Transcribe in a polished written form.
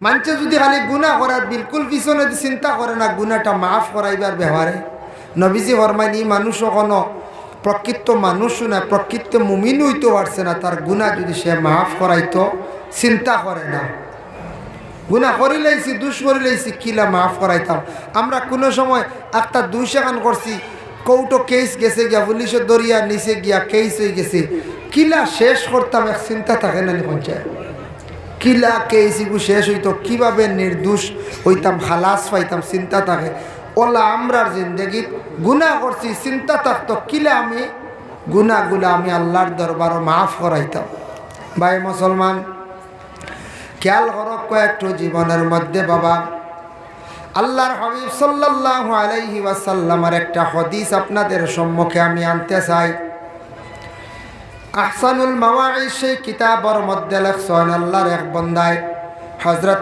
মানুষে যদি খালি গুনাহ করার বিলকুল পিছনে চিন্তা করে না, গুনাহটা মাফ করাইবার ব্যবহারে নবীজি ফরমাইনি মানুষ কোনো প্রকৃত মানুষও না, প্রকৃত মুমিন হইতে পারছে না তার গুনাহ যদি সে মাফ করাইতো চিন্তা করে না। গুনাহ করি লাইছি, দুষ করি লাইছি, কিলা মাফ করাইতাম। আমরা কোনো সময় একটা দুই সেখান করছি, কৌটো কেস গেছে গিয়া পুলিশের দরিয়া নিচে গিয়া কেস হয়ে গেছে, কিলা শেষ করতাম এক চিন্তা থাকে না পঞ্চায়েত, কিলা কেস ইগু শেষ হইতো, কিভাবে নির্দোষ হইতাম, খালাস পাইতাম, চিন্তা থাকে। ওলা আমরার জিন্দগিত গুনাহ করছি, চিন্তা থাকতো কিলা আমি গুনাহগুলা আমি আল্লাহর দরবারও মাফ করাইতাম। ভাই মুসলমান, খেয়াল করো কয়েকটু জীবনের মধ্যে বাবা, আল্লাহর হাবিব সাল্লাল্লাহু আলাইহি ওয়াসাল্লামের একটা হাদিস আপনাদের সম্মুখে আমি আনতে চাই। আহসানুল মাওয়াইজ সেই কিতাবের মধ্যে লেখছেন আল্লাহর এক বান্দায় হযরত